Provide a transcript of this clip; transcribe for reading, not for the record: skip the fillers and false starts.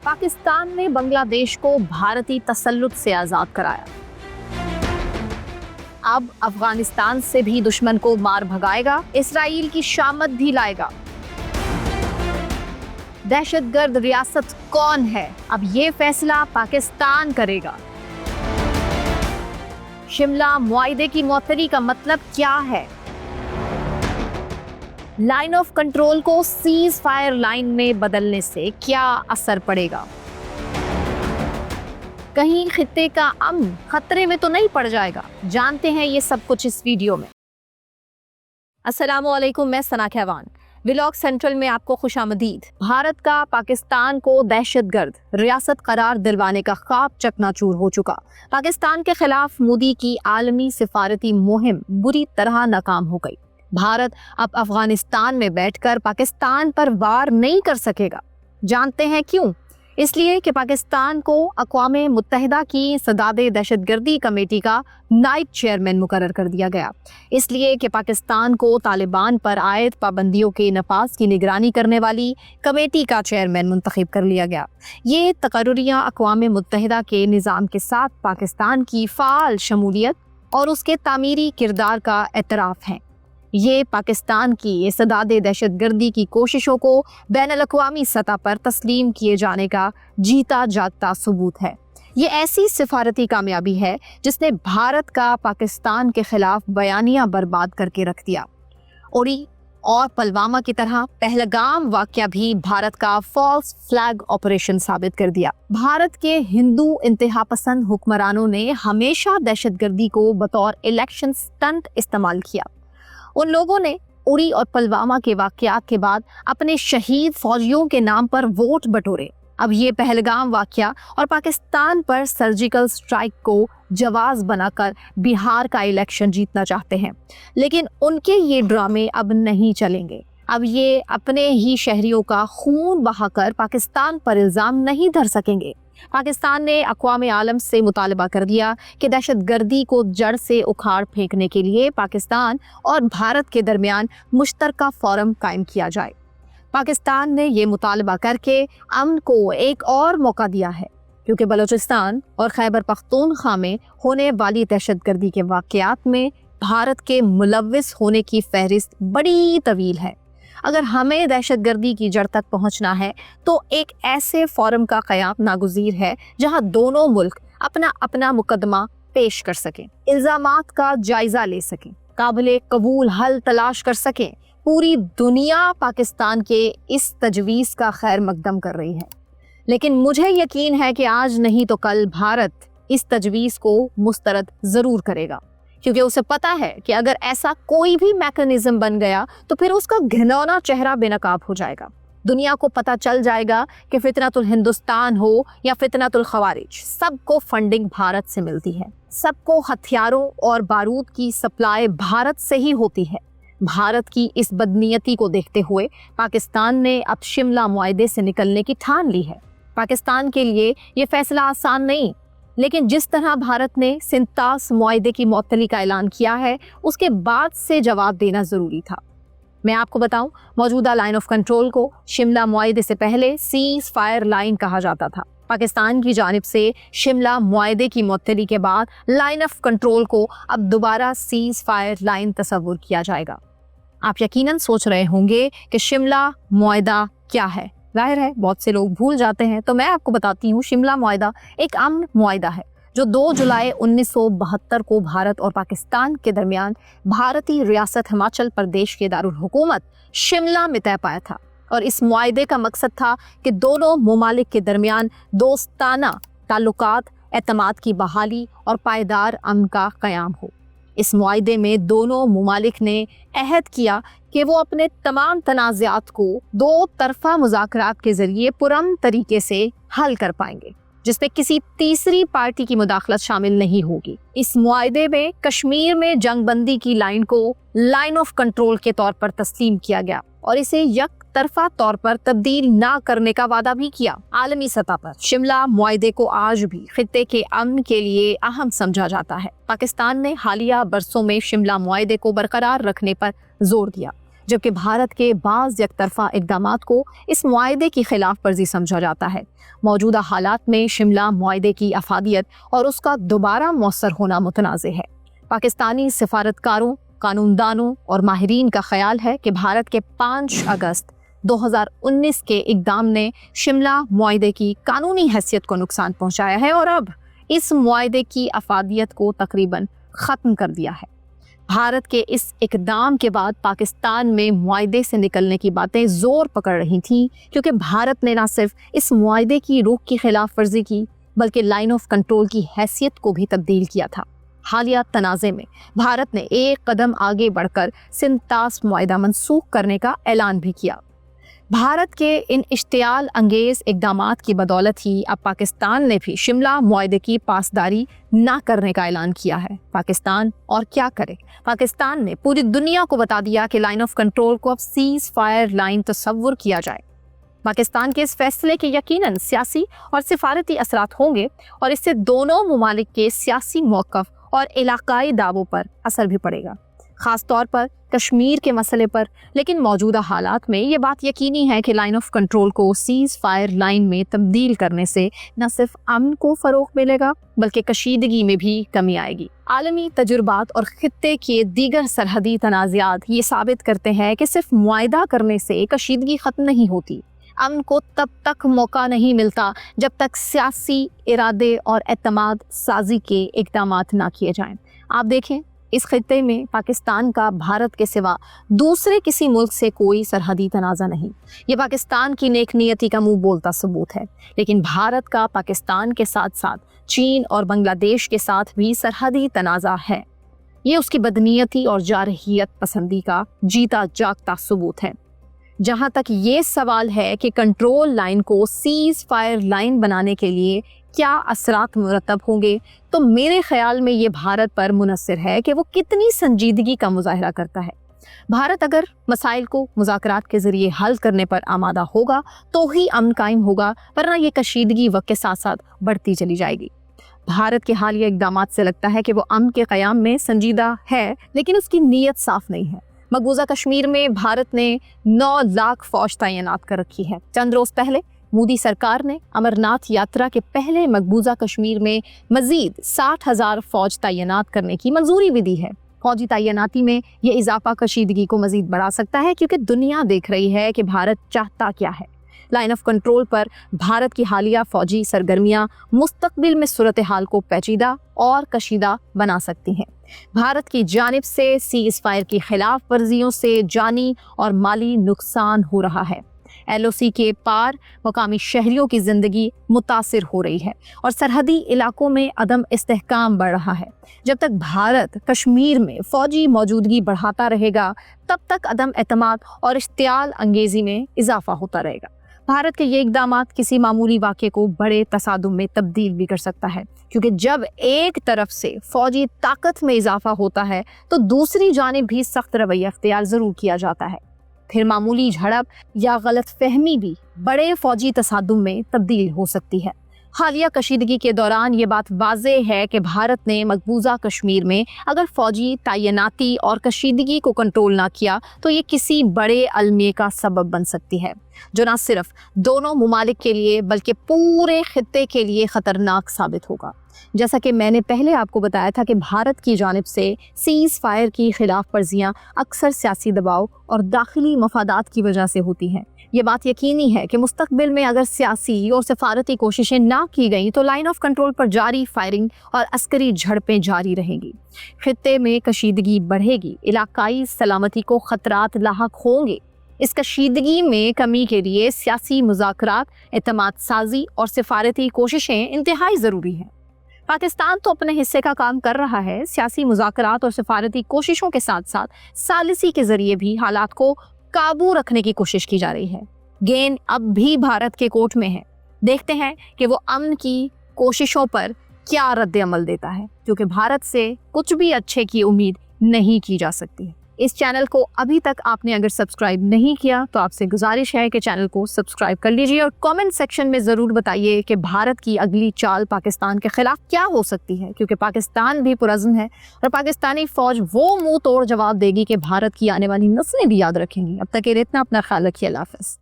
पाकिस्तान ने बांग्लादेश को भारतीय तसल्लुत से आजाद कराया। अब अफगानिस्तान से भी दुश्मन को मार भगाएगा, इसराइल की शामत भी लाएगा। दहशतगर्द रियासत कौन है, अब ये फैसला पाकिस्तान करेगा। शिमला मुआहिदे की मौतरी का मतलब क्या है? लाइन ऑफ कंट्रोल को सीज फायर लाइन में बदलने से क्या असर पड़ेगा? कहीं खित्ते का अमन खतरे में तो नहीं पड़ जाएगा? जानते हैं ये सब कुछ इस वीडियो में। अस्सलामुअलैकुम, मैं सना कहवान, व्लॉग सेंट्रल में आपको खुशामदीद। भारत का पाकिस्तान को दहशतगर्द रियासत करार दिलवाने का ख्वाब चकनाचूर हो चुका। पाकिस्तान के खिलाफ मोदी की आलमी सिफारती मुहिम बुरी तरह नाकाम हो गई। भारत अब अफगानिस्तान में बैठकर पाकिस्तान पर वार नहीं कर सकेगा। जानते हैं क्यों? इसलिए कि पाकिस्तान को अक़वाम मुत्तहिदा की सदादे दहशतगर्दी कमेटी का नायब चेयरमैन मुकर्रर कर दिया गया। इसलिए कि पाकिस्तान को तालिबान पर आयद पाबंदियों के नफाज की निगरानी करने वाली कमेटी का चेयरमैन मुंतखब कर लिया गया। ये तकर्रुरियाँ अक़वाम मुत्तहिदा के निज़ाम के साथ पाकिस्तान की फ़ाल शमूलियत और उसके तामीरी किरदार का एतराफ़ हैं। ये पाकिस्तान की सदादे दहशतगर्दी की कोशिशों को बैनुल-अक़वामी सतह पर तस्लीम किए जाने का जीता जागता सबूत है। ये ऐसी सिफारती कामयाबी है जिसने भारत का पाकिस्तान के खिलाफ बयानिया बर्बाद करके रख दिया। उरी और पुलवामा की तरह पहलगाम वाक़या भी भारत का फॉल्स फ्लैग ऑपरेशन साबित कर दिया। भारत के हिंदू इंतहा पसंद हुक्मरानों ने हमेशा दहशतगर्दी को बतौर इलेक्शन स्टंट इस्तेमाल किया। उन लोगों ने उरी और पुलवामा के वाक़यात के बाद अपने शहीद फौजियों के नाम पर वोट बटोरे। अब ये पहलगाम वाक़या और पाकिस्तान पर सर्जिकल स्ट्राइक को जवाज़ बनाकर बिहार का इलेक्शन जीतना चाहते हैं, लेकिन उनके ये ड्रामे अब नहीं चलेंगे। अब ये अपने ही शहरियों का खून बहाकर पाकिस्तान पर इल्ज़ाम नहीं धर सकेंगे। पाकिस्तान ने अक़वाम आलम से मुतालबा कर दिया कि दहशतगर्दी को जड़ से उखाड़ फेंकने के लिए पाकिस्तान और भारत के दरमियान मुश्तरका फोरम कायम किया जाए। पाकिस्तान ने ये मुतालबा करके अमन को एक और मौका दिया है, क्योंकि बलूचिस्तान और खैबर पख्तूनख्वा में होने वाली दहशतगर्दी के वाक़यात में भारत के मुलव्विस होने की फहरिस्त बड़ी तवील है। अगर हमें दहशतगर्दी की जड़ तक पहुंचना है तो एक ऐसे फोरम का क़याम नागुज़ीर है जहां दोनों मुल्क अपना अपना मुकदमा पेश कर सकें, इल्ज़ामात का जायज़ा ले सकें, काबिल कबूल हल तलाश कर सकें। पूरी दुनिया पाकिस्तान के इस तजवीज़ का खैर मकदम कर रही है, लेकिन मुझे यकीन है कि आज नहीं तो कल भारत इस तजवीज़ को मुस्तरद ज़रूर करेगा, क्योंकि उसे पता है कि अगर ऐसा कोई भी मैकेनिज्म बन गया तो फिर उसका घिनौना चेहरा बेनकाब हो जाएगा। दुनिया को पता चल जाएगा कि फितनतुल हिंदुस्तान हो या फितनतुल खवारिज, सबको फंडिंग भारत से मिलती है, सबको हथियारों और बारूद की सप्लाई भारत से ही होती है। भारत की इस बदनीयती को देखते हुए पाकिस्तान ने अब शिमला मुआहिदे से निकलने की ठान ली है। पाकिस्तान के लिए ये फैसला आसान नहीं, लेकिन जिस तरह भारत ने सिंतास मुआहिदे की मौतली का ऐलान किया है, उसके बाद से जवाब देना ज़रूरी था। मैं आपको बताऊं, मौजूदा लाइन ऑफ कंट्रोल को शिमला मुआहिदे से पहले सीज फायर लाइन कहा जाता था। पाकिस्तान की जानिब से शिमला मुआहिदे की मौतली के बाद लाइन ऑफ कंट्रोल को अब दोबारा सीज फायर लाइन तस्वुर किया जाएगा। आप यकीनन सोच रहे होंगे कि शिमला मुआहिदा क्या है। जाहिर है बहुत से लोग भूल जाते हैं, तो मैं आपको बताती हूँ। शिमला मुआहिदा एक अमन मुआहिदा है जो 2 जुलाई 1972 को भारत और पाकिस्तान के दरमियान भारतीय रियासत हिमाचल प्रदेश के दारुल हुकूमत शिमला में तय पाया था। और इस मुआहिदे का मकसद था कि दोनों ममालिक के दरमियान दोस्ताना ताल्लुकात, एतमाद की बहाली और पायदार अमन का क़याम हो। इस मुआहिदे में दोनों ममालिक ने अहद किया कि वो अपने तमाम तनाज़ात को 2 तरफ़ा मुज़ाकरात के ज़रिए पुरअमन तरीके से हल कर पाएंगे, जिसमें किसी तीसरी पार्टी की मुदाखलत शामिल नहीं होगी। इस मुआहिदे में कश्मीर में जंगबंदी की लाइन को लाइन ऑफ कंट्रोल के तौर पर तस्लीम किया गया और इसे यक तरफा तौर पर तब्दील ना करने का वादा भी किया। आलमी सतह पर शिमला मुआहिदे को आज भी खित्ते के अमन के लिए अहम समझा जाता है। पाकिस्तान ने हालिया बरसों में शिमला मुआहिदे को बरकरार रखने पर जोर दिया, जबकि भारत के बाज़ यकतरफा इक़दामात को इस मुआहदे की खिलाफ वर्जी समझा जाता है। मौजूदा हालात में शिमला मुआहदे की अफादियत और उसका दोबारा मौसर होना मुतनाज़े है। पाकिस्तानी सिफारतकारों, कानूनदानों और माहिरीन का ख्याल है कि भारत के 5 अगस्त 2019 के इक़दाम ने शिमला मुआहदे की कानूनी हैसियत को नुकसान पहुंचाया है और अब इस मुआहदे की अफादियत को तकरीबन ख़त्म कर दिया है। भारत के इस इक़दाम के बाद पाकिस्तान में मुआहदे से निकलने की बातें ज़ोर पकड़ रही थीं, क्योंकि भारत ने न सिर्फ इस मुआहदे की रुख की खिलाफ वर्जी की बल्कि लाइन ऑफ कंट्रोल की हैसियत को भी तब्दील किया था। हालिया तनाज़े में भारत ने एक कदम आगे बढ़कर सिंतास मुआहदा मनसूख करने का ऐलान भी किया। भारत के इन इश्तियाल अंगेज़ इक़दामात की बदौलत ही अब पाकिस्तान ने भी शिमला मुआहदे की पासदारी ना करने का ऐलान किया है। पाकिस्तान और क्या करे? पाकिस्तान ने पूरी दुनिया को बता दिया कि लाइन ऑफ कंट्रोल को अब सीज़ फायर लाइन तस्वुर किया जाए। पाकिस्तान के इस फैसले के यकीनन सियासी और सिफारती असरात होंगे और इससे दोनों ममालिक के सियासी मौक़िफ़ और इलाकाई दावों पर असर भी पड़ेगा, ख़ास तौर पर कश्मीर के मसले पर। लेकिन मौजूदा हालात में ये बात यकीनी है कि लाइन ऑफ कंट्रोल को सीज़ फायर लाइन में तब्दील करने से न सिर्फ अमन को फ़रोग़ मिलेगा बल्कि कशीदगी में भी कमी आएगी। आलमी तजुर्बात और ख़ित्ते के दीगर सरहदी तनाज़ात ये साबित करते हैं कि सिर्फ मुआहदा करने से कशीदगी ख़त्म नहीं होती। अमन को तब तक मौका नहीं मिलता जब तक सियासी इरादे और एतमाद साजी के इक़दामात ना किए जाएं। आप देखें, इस खित्ते में पाकिस्तान का भारत के सिवा दूसरे किसी मुल्क से कोई सरहदी तनाज़ा नहीं। ये पाकिस्तान की नेक नियति का मुंह बोलता सबूत है। लेकिन भारत का पाकिस्तान के साथ साथ चीन और बांग्लादेश के साथ भी सरहदी तनाज़ा है। ये उसकी बदनीयती और जारहियत पसंदी का जीता जागता सबूत है। जहाँ तक ये सवाल है कि कंट्रोल लाइन को सीज़ फायर लाइन बनाने के लिए क्या असरात मुरतब होंगे, तो मेरे ख्याल में ये भारत पर मुनस्सिर है कि वो कितनी संजीदगी का मुजाहरा करता है। भारत अगर मसाइल को मुज़ाकरात के ज़रिए हल करने पर आमादा होगा तो ही अमन कायम होगा, वरना ये कशीदगी वक्त के साथ साथ बढ़ती चली जाएगी। भारत के हालिया इक़दामात से लगता है कि वो अमन के क़याम में संजीदा है, लेकिन उसकी नीयत साफ़ नहीं है। मकबूजा कश्मीर में भारत ने 9 लाख फ़ौज तैनात कर रखी है। चंद रोज़ पहले मोदी सरकार ने अमरनाथ यात्रा के पहले मकबूजा कश्मीर में मज़ीद 60,000 फ़ौज तैनात करने की मंजूरी भी दी है। फ़ौजी तैनाती में ये इजाफा कशीदगी को मज़ीद बढ़ा सकता है, क्योंकि दुनिया देख रही है कि भारत चाहता क्या है। लाइन ऑफ कंट्रोल पर भारत की हालिया फ़ौजी सरगर्मियाँ मुस्तक़बिल में सूरत हाल को पेचीदा और कशीदा बना सकती हैं। भारत की जानिब से सीज़ फायर की खिलाफ वर्जियों से जानी और माली नुकसान हो रहा है। LOC के पार मकामी शहरियों की ज़िंदगी मुतासिर हो रही है और सरहदी इलाकों में अदम इस्तेहकाम बढ़ रहा है। जब तक भारत कश्मीर में फ़ौजी मौजूदगी बढ़ाता रहेगा, तब तक अदम एतमाद और इश्तियाल अंगेज़ी में इजाफा होता रहेगा। भारत के ये इक़दामात किसी मामूली वाक़े को बड़े तसादुम में तब्दील भी कर सकता है, क्योंकि जब एक तरफ से फ़ौजी ताकत में इजाफा होता है तो दूसरी जानिब भी सख्त रवैया अख्तियार ज़रूर किया जाता है। फिर मामूली झड़प या गलत फहमी भी बड़े फ़ौजी तसादुम में तब्दील हो सकती है। हालिया कशीदगी के दौरान ये बात वाज़ेह है कि भारत ने मकबूजा कश्मीर में अगर फ़ौजी तैनाती और कशीदगी को कंट्रोल ना किया तो ये किसी बड़े अलमिए का सबब बन सकती है, जो न सिर्फ दोनों ममालिक के लिए बल्कि पूरे खित्ते के लिए ख़तरनाक साबित होगा। जैसा कि मैंने पहले आपको बताया था कि भारत की जानिब से सीज़ फायर की खिलाफ वर्जियाँ अक्सर सियासी दबाव और दाखिली मफादात की वजह से होती हैं। ये बात यकीनी है कि मुस्तकबिल में अगर सियासी और सफारती कोशिशें ना की गई तो लाइन ऑफ कंट्रोल पर जारी फायरिंग और अस्करी झड़पें जारी रहेंगी। खित्ते में कशीदगी बढ़ेगी, इलाकाई सलामती को ख़तरात लाहक होंगे। इस कशीदगी में कमी के लिए सियासी मुज़ाकरात, एतमाद साजी और सफारती कोशिशें इंतहाई ज़रूरी हैं। पाकिस्तान तो अपने हिस्से का काम कर रहा है। सियासी मुज़ाकरात और सफारती कोशिशों के साथ साथ सालिसी के ज़रिए भी हालात को काबू रखने की कोशिश की जा रही है। गेंद अब भी भारत के कोर्ट में है। देखते हैं कि वो अमन की कोशिशों पर क्या रद्द अमल देता है, क्योंकि भारत से कुछ भी अच्छे की उम्मीद नहीं की जा सकती। اس چینل کو ابھی تک آپ نے اگر سبسکرائب نہیں کیا تو آپ سے گزارش ہے کہ چینل کو سبسکرائب کر لیجیے اور کامنٹ سیکشن میں ضرور بتائیے کہ بھارت کی اگلی چال پاکستان کے خلاف کیا ہو سکتی ہے، کیونکہ پاکستان بھی پرعزم ہے اور پاکستانی فوج وہ منہ توڑ جواب دے گی کہ بھارت کی آنے والی نسلیں بھی یاد رکھیں گی۔ اب تک کے لیے اتنا، اپنا خیال رکھیے، اللہ حافظ۔